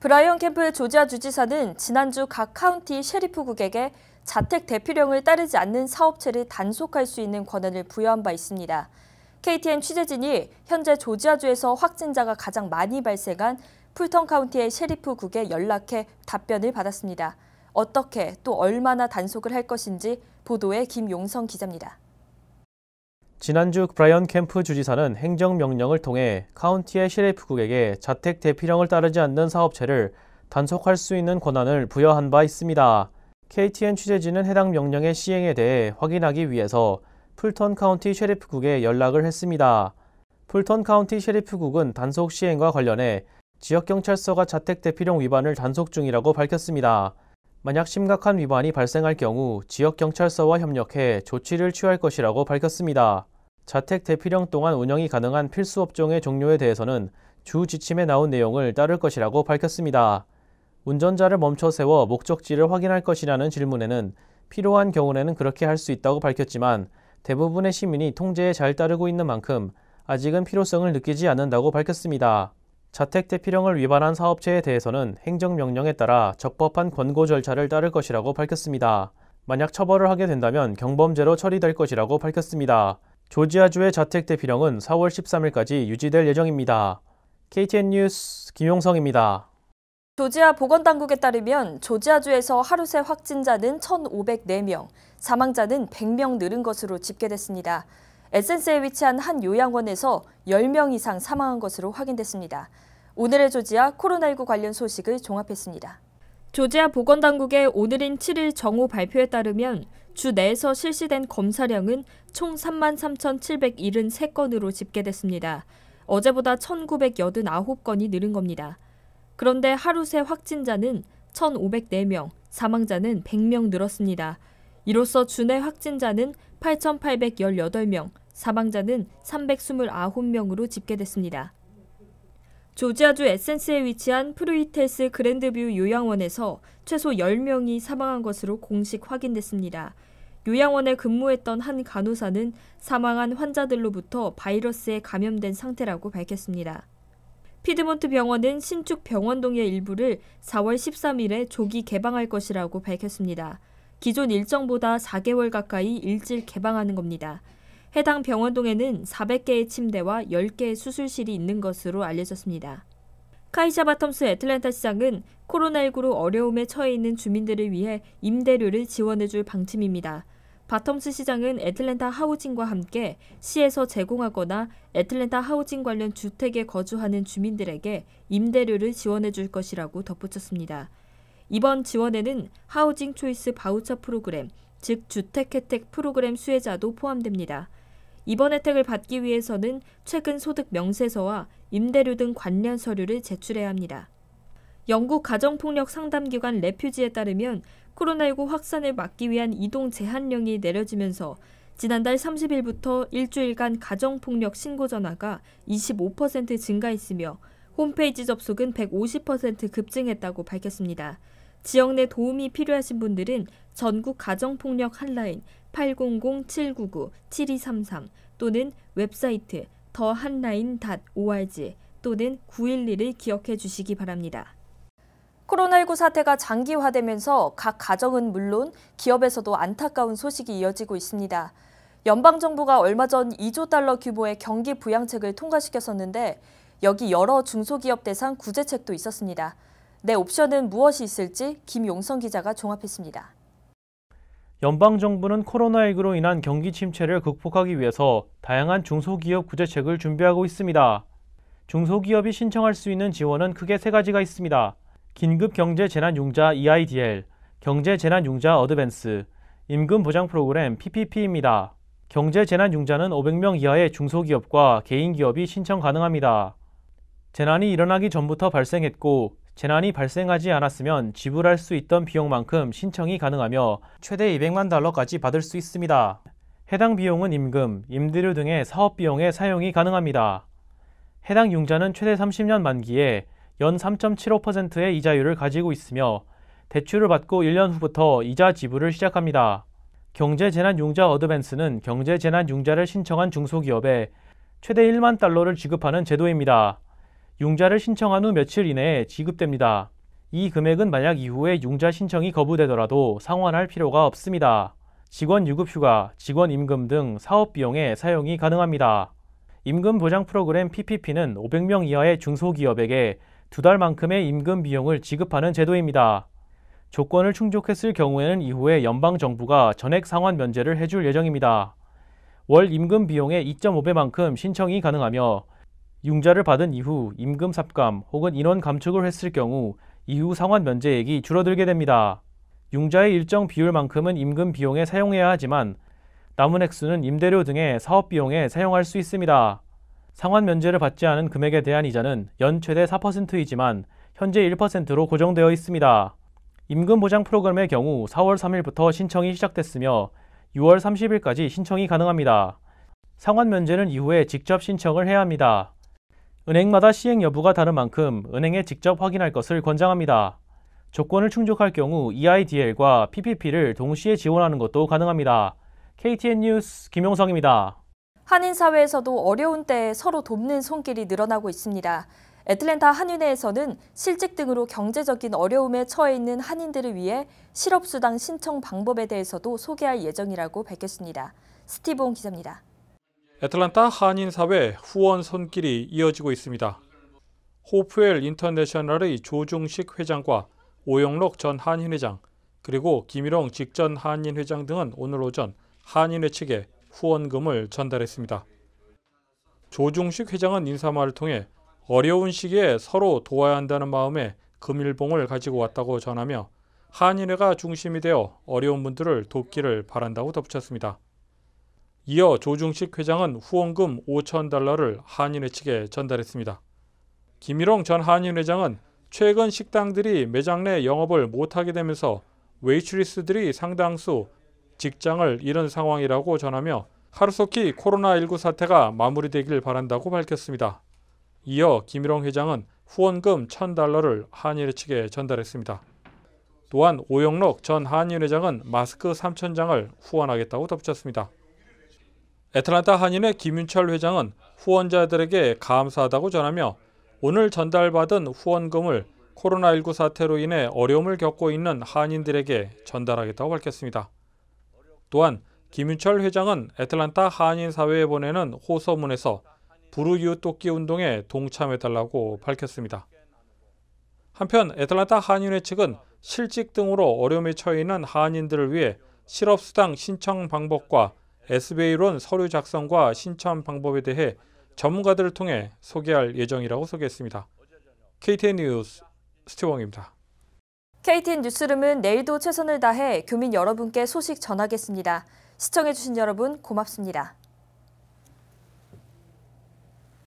브라이언 캠프 조지아 주지사는 지난주 각 카운티 셰리프국에게 자택 대피령을 따르지 않는 사업체를 단속할 수 있는 권한을 부여한 바 있습니다. KTN 취재진이 현재 조지아주에서 확진자가 가장 많이 발생한 풀턴 카운티의 셰리프국에 연락해 답변을 받았습니다. 어떻게 또 얼마나 단속을 할 것인지 보도에 김용성 기자입니다. 지난주 브라이언 캠프 주지사는 행정명령을 통해 카운티의 셰리프국에게 자택 대피령을 따르지 않는 사업체를 단속할 수 있는 권한을 부여한 바 있습니다. KTN 취재진은 해당 명령의 시행에 대해 확인하기 위해서 풀턴 카운티 셰리프국에 연락을 했습니다. 풀턴 카운티 셰리프국은 단속 시행과 관련해 지역경찰서가 자택 대피령 위반을 단속 중이라고 밝혔습니다. 만약 심각한 위반이 발생할 경우 지역경찰서와 협력해 조치를 취할 것이라고 밝혔습니다. 자택 대피령 동안 운영이 가능한 필수 업종의 종료에 대해서는 주 지침에 나온 내용을 따를 것이라고 밝혔습니다. 운전자를 멈춰 세워 목적지를 확인할 것이냐는 질문에는 필요한 경우에는 그렇게 할 수 있다고 밝혔지만 대부분의 시민이 통제에 잘 따르고 있는 만큼 아직은 필요성을 느끼지 않는다고 밝혔습니다. 자택 대피령을 위반한 사업체에 대해서는 행정명령에 따라 적법한 권고 절차를 따를 것이라고 밝혔습니다. 만약 처벌을 하게 된다면 경범죄로 처리될 것이라고 밝혔습니다. 조지아주의 자택 대피령은 4월 13일까지 유지될 예정입니다. KTN 뉴스 김용성입니다. 조지아 보건당국에 따르면 조지아주에서 하루 새 확진자는 1,504명, 사망자는 100명 늘은 것으로 집계됐습니다. 에센스에 위치한 한 요양원에서 10명 이상 사망한 것으로 확인됐습니다. 오늘의 조지아 코로나19 관련 소식을 종합했습니다. 조지아 보건당국의 오늘인 7일 정오 발표에 따르면 주 내에서 실시된 검사량은 총 33,773건으로 집계됐습니다. 어제보다 1,989건이 늘은 겁니다. 그런데 하루 새 확진자는 1,504명, 사망자는 100명 늘었습니다. 이로써 주내 확진자는 8,818명, 사망자는 329명으로 집계됐습니다. 조지아주 에센스에 위치한 프루이테스 그랜드뷰 요양원에서 최소 10명이 사망한 것으로 공식 확인됐습니다. 요양원에 근무했던 한 간호사는 사망한 환자들로부터 바이러스에 감염된 상태라고 밝혔습니다. 피드몬트 병원은 신축 병원동의 일부를 4월 13일에 조기 개방할 것이라고 밝혔습니다. 기존 일정보다 4개월 가까이 일찍 개방하는 겁니다. 해당 병원동에는 400개의 침대와 10개의 수술실이 있는 것으로 알려졌습니다. 카이샤 바텀스 애틀랜타 시장은 코로나19로 어려움에 처해 있는 주민들을 위해 임대료를 지원해줄 방침입니다. 바텀스 시장은 애틀랜타 하우징과 함께 시에서 제공하거나 애틀랜타 하우징 관련 주택에 거주하는 주민들에게 임대료를 지원해줄 것이라고 덧붙였습니다. 이번 지원에는 하우징 초이스 바우처 프로그램, 즉 주택 혜택 프로그램 수혜자도 포함됩니다. 이번 혜택을 받기 위해서는 최근 소득 명세서와 임대료 등 관련 서류를 제출해야 합니다. 영국 가정폭력 상담기관 레퓨지에 따르면 코로나19 확산을 막기 위한 이동 제한령이 내려지면서 지난달 30일부터 일주일간 가정폭력 신고 전화가 25% 증가했으며 홈페이지 접속은 150% 급증했다고 밝혔습니다. 지역 내 도움이 필요하신 분들은 전국 가정폭력 핫라인 800-799-7233 또는 웹사이트 theHotline.org 또는 911을 기억해 주시기 바랍니다. 코로나19 사태가 장기화되면서 각 가정은 물론 기업에서도 안타까운 소식이 이어지고 있습니다. 연방정부가 얼마 전 2조 달러 규모의 경기 부양책을 통과시켰었는데 여기 여러 중소기업 대상 구제책도 있었습니다. 내 옵션은 무엇이 있을지 김용성 기자가 종합했습니다. 연방정부는 코로나19로 인한 경기 침체를 극복하기 위해서 다양한 중소기업 구제책을 준비하고 있습니다. 중소기업이 신청할 수 있는 지원은 크게 3가지가 있습니다. 긴급경제재난융자 EIDL, 경제재난융자 어드밴스, 임금보장 프로그램 PPP입니다. 경제재난융자는 500명 이하의 중소기업과 개인기업이 신청 가능합니다. 재난이 일어나기 전부터 발생했고 재난이 발생하지 않았으면 지불할 수 있던 비용만큼 신청이 가능하며 최대 200만 달러까지 받을 수 있습니다. 해당 비용은 임금, 임대료 등의 사업비용에 사용이 가능합니다. 해당 융자는 최대 30년 만기에 연 3.75%의 이자율을 가지고 있으며 대출을 받고 1년 후부터 이자 지불을 시작합니다. 경제재난융자 어드밴스는 경제재난융자를 신청한 중소기업에 최대 1만 달러를 지급하는 제도입니다. 융자를 신청한 후 며칠 이내에 지급됩니다. 이 금액은 만약 이후에 융자 신청이 거부되더라도 상환할 필요가 없습니다. 직원 유급휴가, 직원 임금 등 사업 비용에 사용이 가능합니다. 임금 보장 프로그램 PPP는 500명 이하의 중소기업에게 2달만큼의 임금 비용을 지급하는 제도입니다. 조건을 충족했을 경우에는 이후에 연방정부가 전액 상환 면제를 해줄 예정입니다. 월 임금 비용의 2.5배만큼 신청이 가능하며 융자를 받은 이후 임금 삭감 혹은 인원 감축을 했을 경우 이후 상환 면제액이 줄어들게 됩니다. 융자의 일정 비율만큼은 임금 비용에 사용해야 하지만 남은 액수는 임대료 등의 사업 비용에 사용할 수 있습니다. 상환 면제를 받지 않은 금액에 대한 이자는 연 최대 4%이지만 현재 1%로 고정되어 있습니다. 임금 보장 프로그램의 경우 4월 3일부터 신청이 시작됐으며 6월 30일까지 신청이 가능합니다. 상환 면제는 이후에 직접 신청을 해야 합니다. 은행마다 시행 여부가 다른 만큼 은행에 직접 확인할 것을 권장합니다. 조건을 충족할 경우 EIDL과 PPP를 동시에 지원하는 것도 가능합니다. KTN 뉴스 김용성입니다. 한인 사회에서도 어려운 때에 서로 돕는 손길이 늘어나고 있습니다. 애틀랜타 한인회에서는 실직 등으로 경제적인 어려움에 처해 있는 한인들을 위해 실업수당 신청 방법에 대해서도 소개할 예정이라고 밝혔습니다. 스티븐 기자입니다. 애틀랜타 한인사회 후원 손길이 이어지고 있습니다. 호프웰 인터내셔널의 조중식 회장과 오영록 전 한인회장, 그리고 김일홍 직전 한인회장 등은 오늘 오전 한인회 측에 후원금을 전달했습니다. 조중식 회장은 인사말을 통해 어려운 시기에 서로 도와야 한다는 마음에 금일봉을 가지고 왔다고 전하며 한인회가 중심이 되어 어려운 분들을 돕기를 바란다고 덧붙였습니다. 이어 조중식 회장은 후원금 $5,000를 한인회 측에 전달했습니다. 김일홍 전 한인회장은 최근 식당들이 매장 내 영업을 못하게 되면서 웨이트리스들이 상당수 직장을 잃은 상황이라고 전하며 하루속히 코로나19 사태가 마무리되길 바란다고 밝혔습니다. 이어 김일홍 회장은 후원금 $1,000를 한인회 측에 전달했습니다. 또한 오영록 전 한인회장은 마스크 3,000장을 후원하겠다고 덧붙였습니다. 애틀랜타 한인회 김윤철 회장은 후원자들에게 감사하다고 전하며 오늘 전달받은 후원금을 코로나19 사태로 인해 어려움을 겪고 있는 한인들에게 전달하겠다고 밝혔습니다. 또한 김윤철 회장은 애틀랜타 한인사회에 보내는 호소문에서 불우이웃돕기 운동에 동참해달라고 밝혔습니다. 한편 애틀랜타 한인회 측은 실직 등으로 어려움에 처해 있는 한인들을 위해 실업수당 신청 방법과 SBA론 서류 작성과 신청 방법에 대해 전문가들을 통해 소개할 예정이라고 소개했습니다. KTN 뉴스 스티븐입니다. KTN 뉴스룸은 내일도 최선을 다해 교민 여러분께 소식 전하겠습니다. 시청해주신 여러분 고맙습니다.